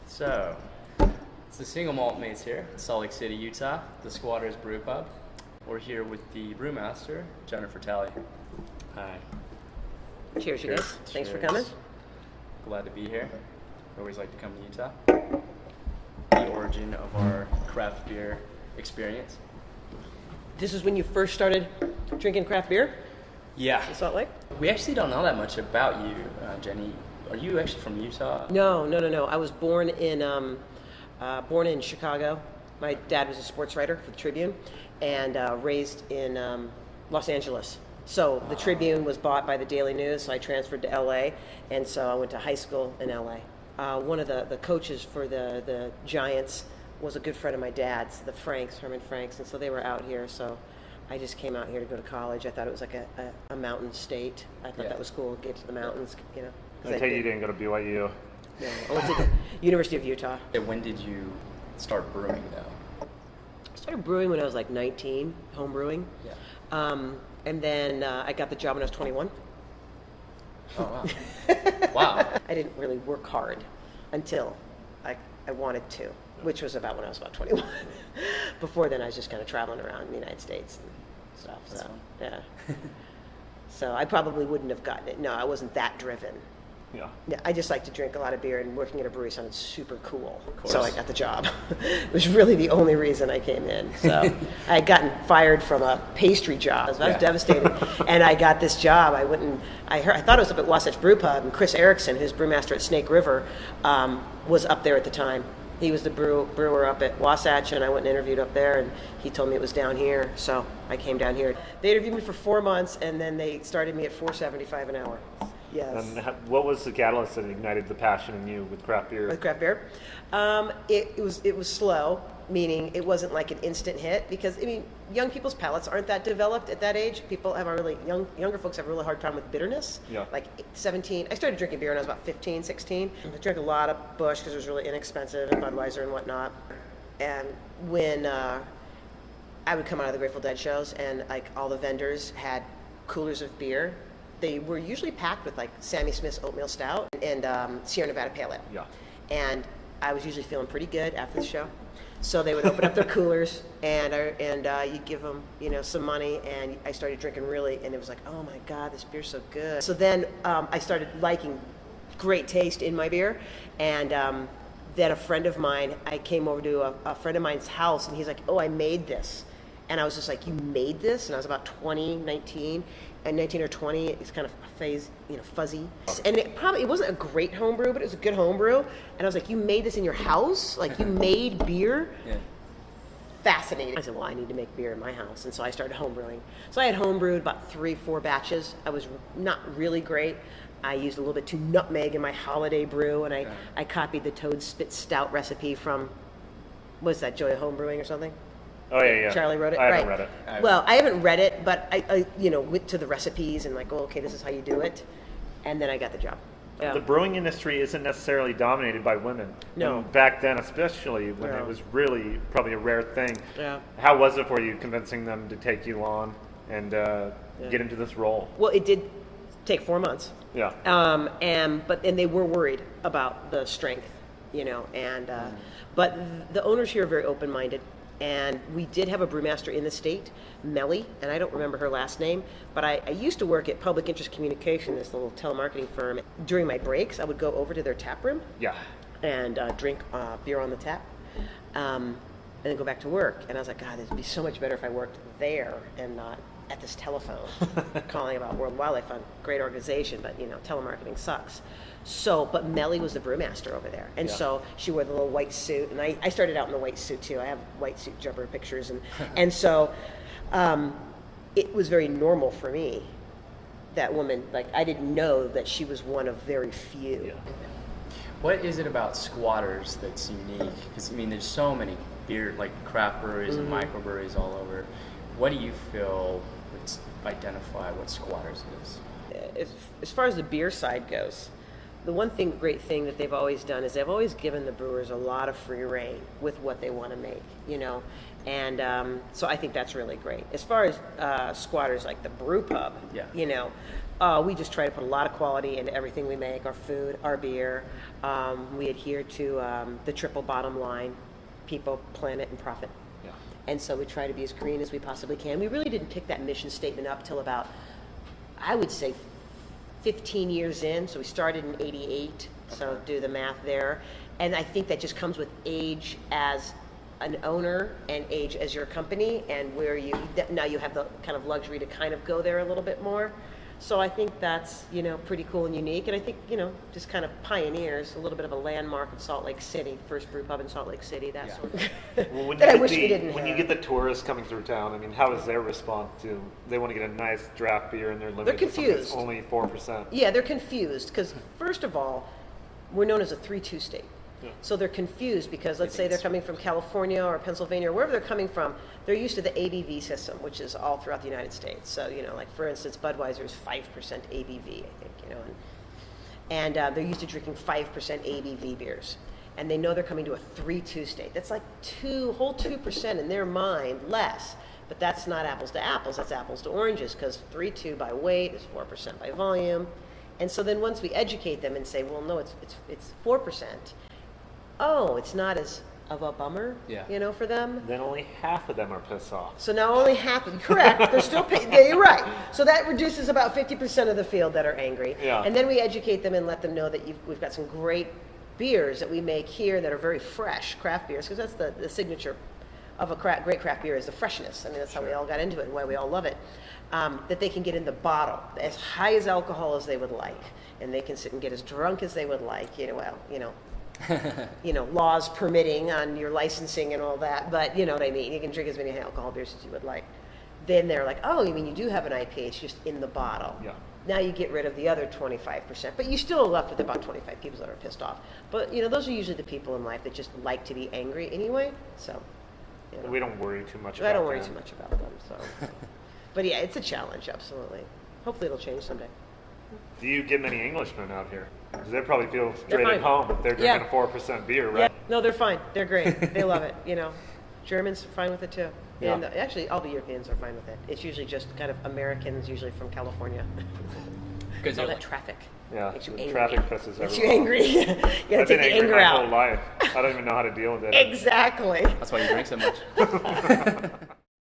So, it's the Single Malt Mates here, Salt Lake City, Utah, the Squatters Brew Pub. We're here with the brewmaster, Jennifer Talley. Hi. Cheers, you guys. Thanks for coming. Glad to be here. Always like to come to Utah. The origin of our craft beer experience. This is when you first started drinking craft beer Yeah. in Salt Lake? We actually don't know that much about you, Jenny. Are you actually from Utah? No. I was born in Chicago. My dad was a sports writer for the Tribune, and raised in Los Angeles. So the Tribune was bought by the Daily News, so I transferred to LA, and so I went to high school in LA. One of the coaches for the Giants was a good friend of my dad's, the Franks, Herman Franks, and so they were out here, so I just came out here to go to college. I thought it was like a mountain state. I thought that was cool, get to the mountains, you know. I take it you didn't go to BYU. No, I went to the University of Utah. When did you start brewing, though? I started brewing when I was like 19, home brewing. Yeah. And then I got the job when I was 21. Oh, wow. Wow. I didn't really work hard until I wanted to, which was about when I was about 21. Before then, I was just kind of traveling around the United States and stuff. That's so, fun. yeah. So I probably wouldn't have gotten it. No, I wasn't that driven. Yeah. Yeah, I just like to drink a lot of beer, and working at a brewery sounded super cool. course. So I got the job. It was really the only reason I came in. So I had gotten fired from a pastry job. I was devastated. And I got this job. I went and I thought it was up at Wasatch Brew Pub, and Chris Erickson, who's brewmaster at Snake River, was up there at the time. He was the brewer up at Wasatch, and I went and interviewed up there, and he told me it was down here, so I came down here. They interviewed me for 4 months, and then they started me at $4.75 an hour. Yes. And what was the catalyst that ignited the passion in you with craft beer? With craft beer, it was slow, meaning it wasn't like an instant hit, because I mean, young people's palates aren't that developed at that age. People have younger folks have a really hard time with bitterness. Yeah. Like 17, I started drinking beer when I was about 15, 16. I drank a lot of Busch because it was really inexpensive, and Budweiser and whatnot. And when I would come out of the Grateful Dead shows, and like all the vendors had coolers of beer. They were usually packed with like Sammy Smith's Oatmeal Stout and Sierra Nevada Pale Ale. Yeah. And I was usually feeling pretty good after the show. So they would open up their coolers, and you give them, some money, and I started drinking really, and it was like, oh my God, this beer's so good. So then I started liking great taste in my beer, and then a friend of mine, I came over to a friend of mine's house, and he's like, oh, I made this. And I was just like, you made this? And I was about 19 or 20. It's kind of fuzzy. And it wasn't a great homebrew, but it was a good homebrew. And I was like, you made this in your house? Like, you made beer? Yeah. Fascinating. I said, well, I need to make beer in my house. And so I started homebrewing. So I had homebrewed about 3-4 batches. I was not really great. I used a little bit too nutmeg in my holiday brew, and I copied the Toad Spit Stout recipe from, what's that, Joy of Homebrewing or something? Oh, yeah. Charlie wrote it. I right. haven't read it. Well, I haven't read it, but I went to the recipes and like, oh, okay, this is how you do it, and then I got the job. Yeah. The brewing industry isn't necessarily dominated by women. No. And back then, especially when No. it was really probably a rare thing. Yeah. How was it for you convincing them to take you on and get into this role? Well, it did take 4 months. Yeah. And they were worried about the strength, but the owners here are very open-minded. And we did have a brewmaster in the state, Melly, and I don't remember her last name, but I used to work at Public Interest Communication, this little telemarketing firm. During my breaks, I would go over to their tap room Yeah. and drink beer on the tap, and then go back to work. And I was like, God, this would be so much better if I worked there and not at this telephone calling about World Wildlife Fund. Great organization, but telemarketing sucks. So, but Melly was the brewmaster over there. And so she wore the little white suit, and I started out in the white suit too. I have white suit jumper pictures, and so it was very normal for me. That woman, like, I didn't know that she was one of very few. Yeah. What is it about Squatters that's unique? Because, there's so many beer, like craft breweries and microbreweries all over. What do you feel would identify what Squatters is? As far as the beer side goes, the great thing that they've always done is they've always given the brewers a lot of free reign with what they want to make, and so I think that's really great. As far as Squatters, like the brew pub, We just try to put a lot of quality into everything we make, our food, our beer. We adhere to the triple bottom line, people, planet, and profit. Yeah. And so we try to be as green as we possibly can. We really didn't pick that mission statement up till about, I would say, 15 years in. So we started in 88, so do the math there. And I think that just comes with age as an owner and age as your company, and where now you have the kind of luxury to kind of go there a little bit more. So I think that's, pretty cool and unique. And I think, just kind of pioneers, a little bit of a landmark of Salt Lake City, first brew pub in Salt Lake City, that sort of Well, when that I you get wish we didn't when have. you get the tourists coming through town, I mean, how is their response to? They want to get a nice draft beer and they're limited to something that's confused. only 4%. Yeah, they're confused because, first of all, we're known as a 3-2 state. Yeah. So they're confused because, let's say they're coming from California or Pennsylvania or wherever they're coming from, they're used to the ABV system, which is all throughout the United States. So, like for instance, Budweiser is 5% ABV, I think, and they're used to drinking 5% ABV beers. And they know they're coming to a 3-2 state. That's like 2% in their mind less. But that's not apples to apples, that's apples to oranges, because 3-2 by weight is 4% by volume. And so then once we educate them and say, well, no, it's 4%. Oh, it's not as of a bummer, Yeah. For them. Then only half of them are pissed off. So now only half of correct. They're still yeah, you're right. So that reduces about 50% of the field that are angry. Yeah. And then we educate them and let them know that we've got some great beers that we make here that are very fresh, craft beers, because that's the signature of a great craft beer is the freshness. I mean, that's how we all got into it and why we all love it. That they can get in the bottle, as high as alcohol as they would like, and they can sit and get as drunk as they would like. Laws permitting on your licensing and all that, but you know what I mean. You can drink as many alcohol beers as you would like. Then they're like, oh, you mean you do have an IPA? It's just in the bottle. Yeah. Now you get rid of the other 25%, but you still are left with about 25 people that are pissed off. But those are usually the people in life that just like to be angry anyway. So. We don't worry too much about I don't worry them. too much about them. So. But yeah, it's a challenge, absolutely. Hopefully it'll change someday. Do you get many Englishmen out here? Because they probably feel They're straight at fine. home if they're Yeah. drinking a 4% beer, Yeah, right? no, they're fine. They're great. They love it. Germans are fine with it too. Yeah. And actually, all the Europeans are fine with it. It's usually just kind of Americans, usually from California. Because all they're that traffic. Yeah, Makes you the angry. traffic pisses Makes everyone you off. angry. You gotta I've take been the angry anger my out. whole life. I don't even know how to deal with it. Exactly. that's why you drink so much.